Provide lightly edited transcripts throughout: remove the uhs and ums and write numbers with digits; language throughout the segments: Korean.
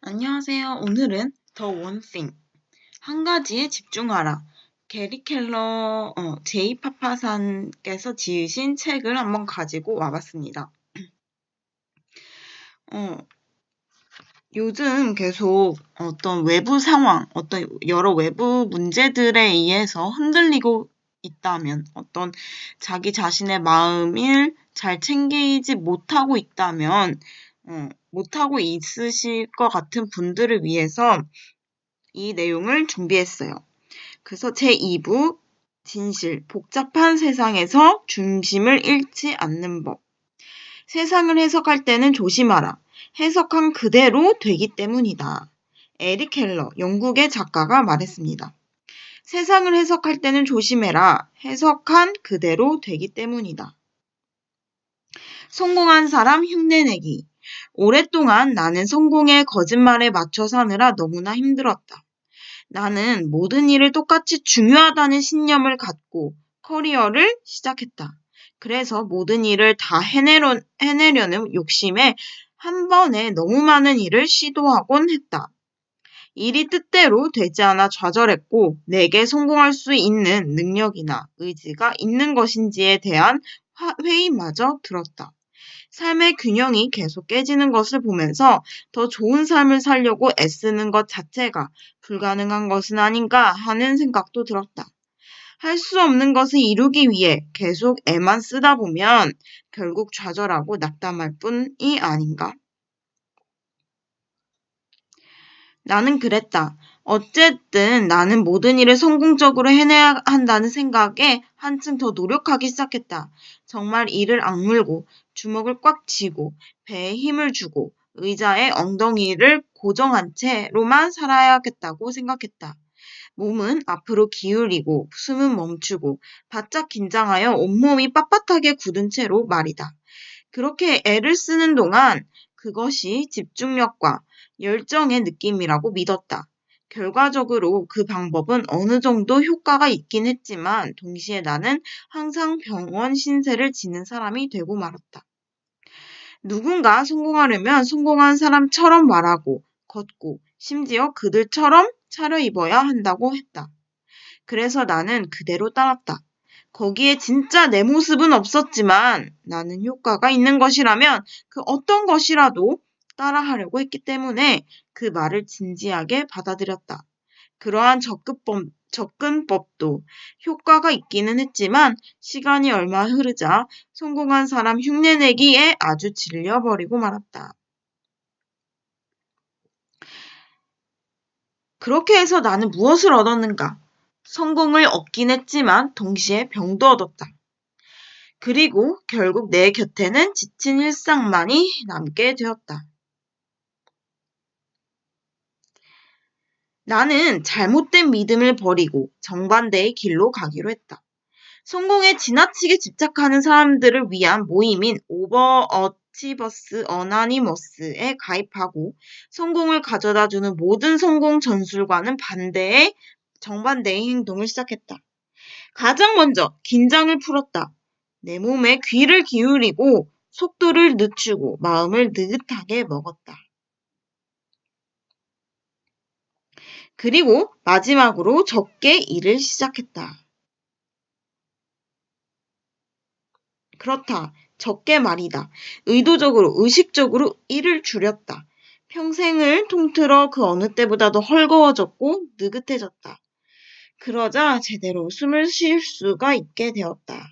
안녕하세요. 오늘은 The One Thing, 한 가지에 집중하라. 게리 켈러, 제이 파파산께서 지으신 책을 한번 가지고 와봤습니다. 어, 요즘 계속 어떤 외부 상황, 어떤 여러 외부 문제들에 의해서 흔들리고 있다면, 어떤 자기 자신의 마음을 잘 챙기지 못하고 있다면, 못하고 있으실 것 같은 분들을 위해서 이 내용을 준비했어요. 그래서 제2부 진실, 복잡한 세상에서 중심을 잃지 않는 법. 세상을 해석할 때는 조심하라. 해석한 그대로 되기 때문이다. 에릭 켈러, 영국의 작가가 말했습니다. 세상을 해석할 때는 조심해라. 해석한 그대로 되기 때문이다. 성공한 사람 흉내내기. 오랫동안 나는 성공의 거짓말에 맞춰 사느라 너무나 힘들었다. 나는 모든 일을 똑같이 중요하다는 신념을 갖고 커리어를 시작했다. 그래서 모든 일을 다 해내려는 욕심에 한 번에 너무 많은 일을 시도하곤 했다. 일이 뜻대로 되지 않아 좌절했고 내게 성공할 수 있는 능력이나 의지가 있는 것인지에 대한 회의마저 들었다. 삶의 균형이 계속 깨지는 것을 보면서 더 좋은 삶을 살려고 애쓰는 것 자체가 불가능한 것은 아닌가 하는 생각도 들었다. 할 수 없는 것을 이루기 위해 계속 애만 쓰다 보면 결국 좌절하고 낙담할 뿐이 아닌가. 나는 그랬다. 어쨌든 나는 모든 일을 성공적으로 해내야 한다는 생각에 한층 더 노력하기 시작했다. 정말 이를 악물고 주먹을 꽉 쥐고 배에 힘을 주고 의자에 엉덩이를 고정한 채로만 살아야겠다고 생각했다. 몸은 앞으로 기울이고 숨은 멈추고 바짝 긴장하여 온몸이 빳빳하게 굳은 채로 말이다. 그렇게 애를 쓰는 동안 그것이 집중력과 열정의 느낌이라고 믿었다. 결과적으로 그 방법은 어느 정도 효과가 있긴 했지만 동시에 나는 항상 병원 신세를 지는 사람이 되고 말았다. 누군가 성공하려면 성공한 사람처럼 말하고 걷고 심지어 그들처럼 차려입어야 한다고 했다. 그래서 나는 그대로 따랐다. 거기에 진짜 내 모습은 없었지만 나는 효과가 있는 것이라면 그 어떤 것이라도 따라하려고 했기 때문에 그 말을 진지하게 받아들였다. 그러한 접근법도 효과가 있기는 했지만 시간이 얼마 흐르자 성공한 사람 흉내내기에 아주 질려버리고 말았다. 그렇게 해서 나는 무엇을 얻었는가? 성공을 얻긴 했지만 동시에 병도 얻었다. 그리고 결국 내 곁에는 지친 일상만이 남게 되었다. 나는 잘못된 믿음을 버리고 정반대의 길로 가기로 했다. 성공에 지나치게 집착하는 사람들을 위한 모임인 오버어치버스 어나니머스에 가입하고 성공을 가져다주는 모든 성공 전술과는 정반대의 행동을 시작했다. 가장 먼저 긴장을 풀었다. 내 몸에 귀를 기울이고 속도를 늦추고 마음을 느긋하게 먹었다. 그리고 마지막으로 적게 일을 시작했다. 그렇다. 적게 말이다. 의도적으로, 의식적으로 일을 줄였다. 평생을 통틀어 그 어느 때보다도 헐거워졌고 느긋해졌다. 그러자 제대로 숨을 쉴 수가 있게 되었다.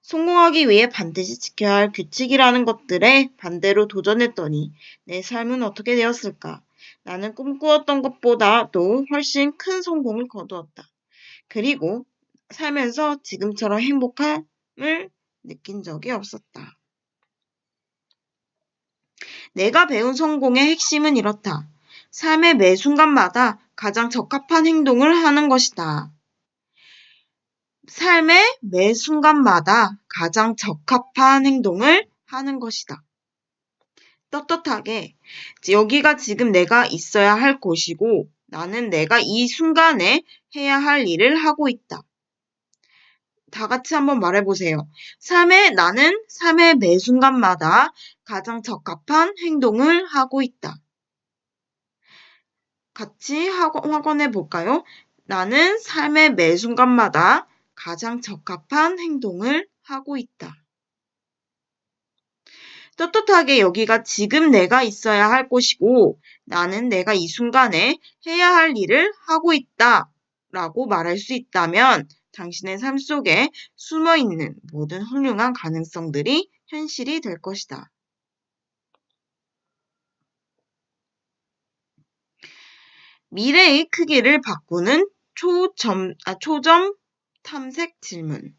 성공하기 위해 반드시 지켜야 할 규칙이라는 것들에 반대로 도전했더니 내 삶은 어떻게 되었을까? 나는 꿈꾸었던 것보다도 훨씬 큰 성공을 거두었다. 그리고 살면서 지금처럼 행복함을 느낀 적이 없었다. 내가 배운 성공의 핵심은 이렇다. 삶의 매 순간마다 가장 적합한 행동을 하는 것이다. 삶의 매 순간마다 가장 적합한 행동을 하는 것이다. 떳떳하게 여기가 지금 내가 있어야 할 곳이고 나는 내가 이 순간에 해야 할 일을 하고 있다. 다 같이 한번 말해보세요. 나는 삶의 매 순간마다 가장 적합한 행동을 하고 있다. 같이 확인해 볼까요? 나는 삶의 매 순간마다 가장 적합한 행동을 하고 있다. 떳떳하게 여기가 지금 내가 있어야 할 곳이고 나는 내가 이 순간에 해야 할 일을 하고 있다 라고 말할 수 있다면 당신의 삶 속에 숨어있는 모든 훌륭한 가능성들이 현실이 될 것이다. 미래의 크기를 바꾸는 초점 탐색 질문.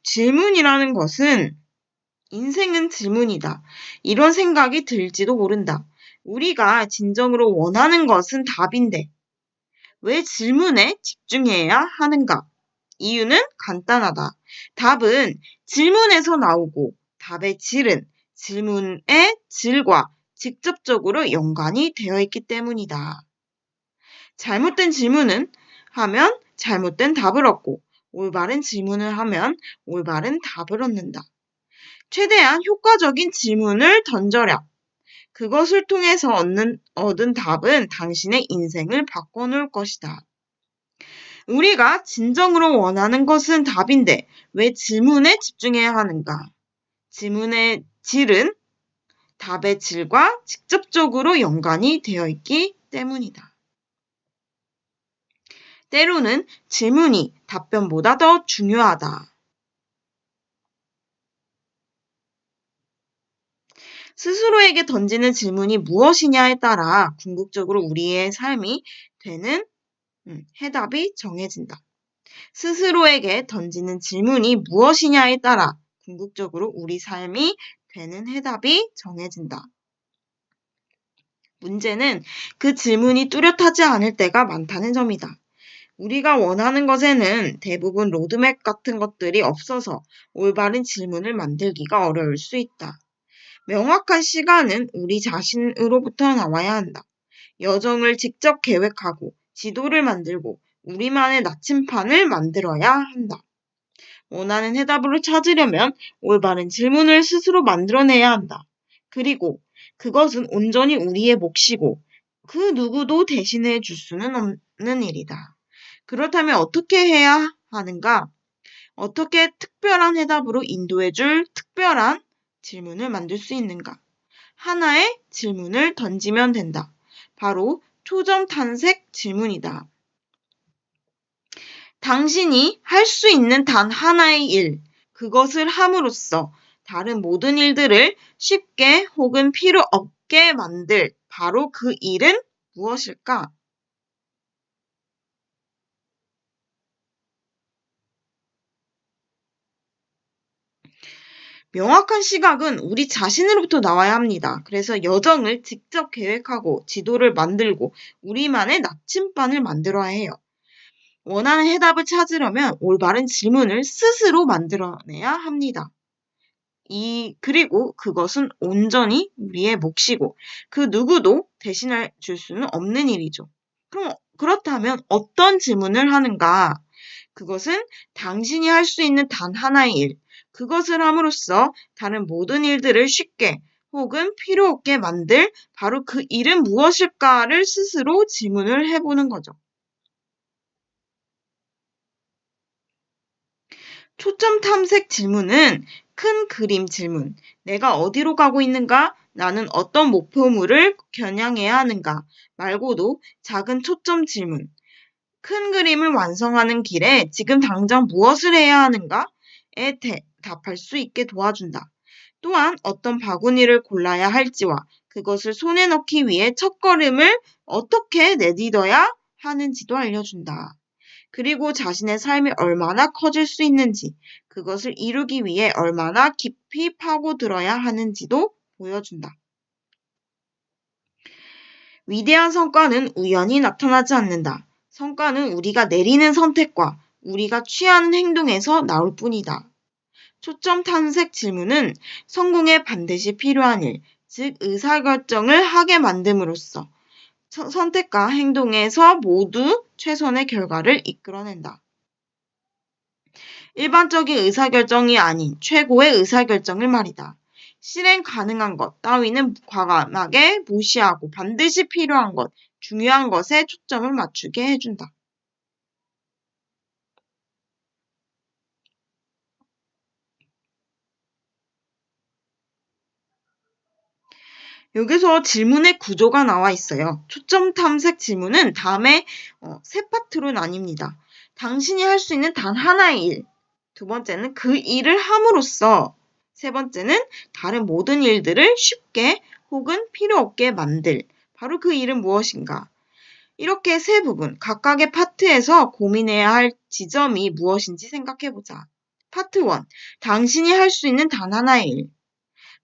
질문이라는 것은 인생은 질문이다. 이런 생각이 들지도 모른다. 우리가 진정으로 원하는 것은 답인데 왜 질문에 집중해야 하는가? 이유는 간단하다. 답은 질문에서 나오고 답의 질은 질문의 질과 직접적으로 연관이 되어 있기 때문이다. 잘못된 질문은 하면 잘못된 답을 얻고 올바른 질문을 하면 올바른 답을 얻는다. 최대한 효과적인 질문을 던져라. 그것을 통해서 얻은 답은 당신의 인생을 바꿔놓을 것이다. 우리가 진정으로 원하는 것은 답인데 왜 질문에 집중해야 하는가? 질문의 질은 답의 질과 직접적으로 연관이 되어 있기 때문이다. 때로는 질문이 답변보다 더 중요하다. 스스로에게 던지는 질문이 무엇이냐에 따라 궁극적으로 우리의 삶이 되는 해답이 정해진다. 스스로에게 던지는 질문이 무엇이냐에 따라 궁극적으로 우리 삶이 되는 해답이 정해진다. 문제는 그 질문이 뚜렷하지 않을 때가 많다는 점이다. 우리가 원하는 것에는 대부분 로드맵 같은 것들이 없어서 올바른 질문을 만들기가 어려울 수 있다. 명확한 시간은 우리 자신으로부터 나와야 한다. 여정을 직접 계획하고 지도를 만들고 우리만의 나침판을 만들어야 한다. 원하는 해답을 찾으려면 올바른 질문을 스스로 만들어내야 한다. 그리고 그것은 온전히 우리의 몫이고 그 누구도 대신해 줄 수는 없는 일이다. 그렇다면 어떻게 해야 하는가? 어떻게 특별한 해답으로 인도해 줄 특별한 질문을 만들 수 있는가? 하나의 질문을 던지면 된다. 바로 초점 탐색 질문이다. 당신이 할 수 있는 단 하나의 일, 그것을 함으로써 다른 모든 일들을 쉽게 혹은 필요 없게 만들 바로 그 일은 무엇일까? 명확한 시각은 우리 자신으로부터 나와야 합니다. 그래서 여정을 직접 계획하고 지도를 만들고 우리만의 나침반을 만들어야 해요. 원하는 해답을 찾으려면 올바른 질문을 스스로 만들어내야 합니다. 그리고 그것은 온전히 우리의 몫이고 그 누구도 대신해 줄 수는 없는 일이죠. 그렇다면 어떤 질문을 하는가? 그것은 당신이 할 수 있는 단 하나의 일, 그것을 함으로써 다른 모든 일들을 쉽게 혹은 필요 없게 만들 바로 그 일은 무엇일까를 스스로 질문을 해보는 거죠. 초점 탐색 질문은 큰 그림 질문, 내가 어디로 가고 있는가? 나는 어떤 목표물을 겨냥해야 하는가? 말고도 작은 초점 질문, 큰 그림을 완성하는 길에 지금 당장 무엇을 해야 하는가에 답할 수 있게 도와준다. 또한 어떤 바구니를 골라야 할지와 그것을 손에 넣기 위해 첫걸음을 어떻게 내딛어야 하는지도 알려준다. 그리고 자신의 삶이 얼마나 커질 수 있는지, 그것을 이루기 위해 얼마나 깊이 파고들어야 하는지도 보여준다. 위대한 성과는 우연히 나타나지 않는다. 성과는 우리가 내리는 선택과 우리가 취하는 행동에서 나올 뿐이다. 초점 탐색 질문은 성공에 반드시 필요한 일, 즉 의사결정을 하게 만듦으로써 선택과 행동에서 모두 최선의 결과를 이끌어낸다. 일반적인 의사결정이 아닌 최고의 의사결정을 말이다. 실행 가능한 것 따위는 과감하게 무시하고 반드시 필요한 것, 중요한 것에 초점을 맞추게 해준다. 여기서 질문의 구조가 나와 있어요. 초점 탐색 질문은 다음에 세 파트로 나뉩니다. 당신이 할 수 있는 단 하나의 일. 두 번째는 그 일을 함으로써. 세 번째는 다른 모든 일들을 쉽게 혹은 필요 없게 만들. 바로 그 일은 무엇인가? 이렇게 세 부분, 각각의 파트에서 고민해야 할 지점이 무엇인지 생각해보자. 파트 1. 당신이 할 수 있는 단 하나의 일.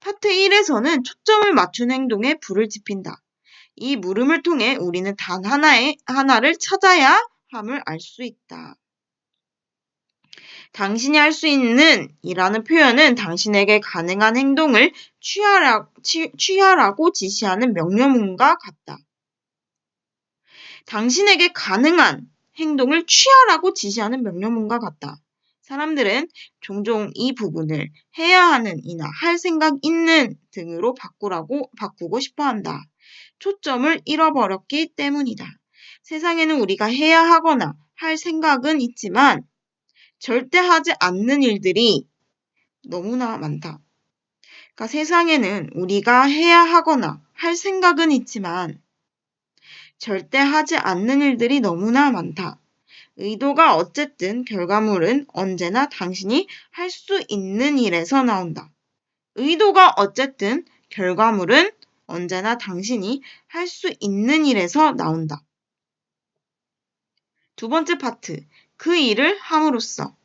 파트 1에서는 초점을 맞춘 행동에 불을 지핀다. 이 물음을 통해 우리는 단 하나를 찾아야 함을 알 수 있다. 당신이 할 수 있는 이라는 표현은 당신에게 가능한 행동을 취하라고 지시하는 명령문과 같다. 당신에게 가능한 행동을 취하라고 지시하는 명령문과 같다. 사람들은 종종 이 부분을 해야 하는 이나 할 생각 있는 등으로 바꾸고 싶어 한다. 초점을 잃어버렸기 때문이다. 세상에는 우리가 해야 하거나 할 생각은 있지만 절대 하지 않는 일들이 너무나 많다. 그러니까 세상에는 우리가 해야 하거나 할 생각은 있지만 절대 하지 않는 일들이 너무나 많다. 의도가 어쨌든 결과물은 언제나 당신이 할 수 있는 일에서 나온다. 의도가 어쨌든 결과물은 언제나 당신이 할 수 있는 일에서 나온다. 두 번째 파트, 그 일을 함으로써.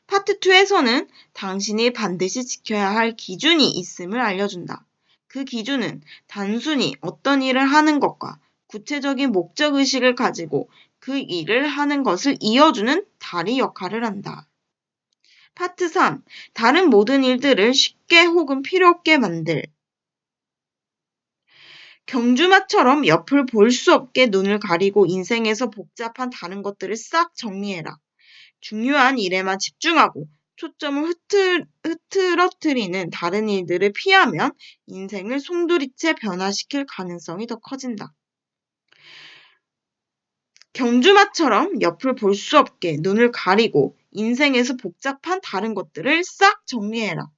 파트 2에서는 당신이 반드시 지켜야 할 기준이 있음을 알려준다. 그 기준은 단순히 어떤 일을 하는 것과 구체적인 목적의식을 가지고 그 일을 하는 것을 이어주는 다리 역할을 한다. 파트 3. 다른 모든 일들을 쉽게 혹은 필요 없게 만들. 경주마처럼 옆을 볼 수 없게 눈을 가리고 인생에서 복잡한 다른 것들을 싹 정리해라. 중요한 일에만 집중하고 초점을 흐트러뜨리는 다른 일들을 피하면 인생을 송두리째 변화시킬 가능성이 더 커진다. 경주마처럼 옆을 볼 수 없게 눈을 가리고 인생에서 복잡한 다른 것들을 싹 정리해라.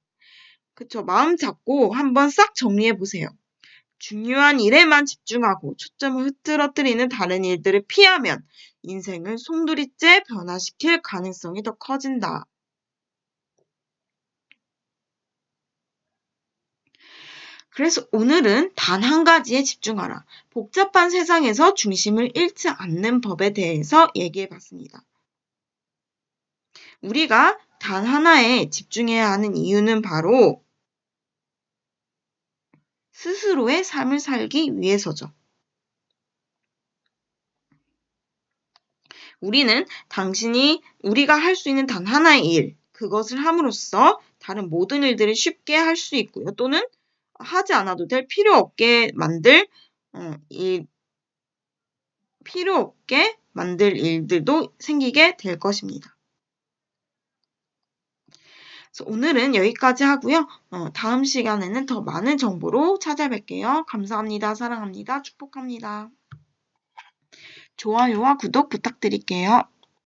그쵸? 마음 잡고 한번 싹 정리해 보세요. 중요한 일에만 집중하고 초점을 흐트러뜨리는 다른 일들을 피하면 인생을 송두리째 변화시킬 가능성이 더 커진다. 그래서 오늘은 단 한 가지에 집중하라. 복잡한 세상에서 중심을 잃지 않는 법에 대해서 얘기해 봤습니다. 우리가 단 하나에 집중해야 하는 이유는 바로 스스로의 삶을 살기 위해서죠. 우리가 할 수 있는 단 하나의 일, 그것을 함으로써 다른 모든 일들을 쉽게 할 수 있고요. 또는 하지 않아도 될 필요 없게 만들 일들도 생기게 될 것입니다. 그래서 오늘은 여기까지 하고요. 다음 시간에는 더 많은 정보로 찾아뵐게요. 감사합니다. 사랑합니다. 축복합니다. 좋아요와 구독 부탁드릴게요.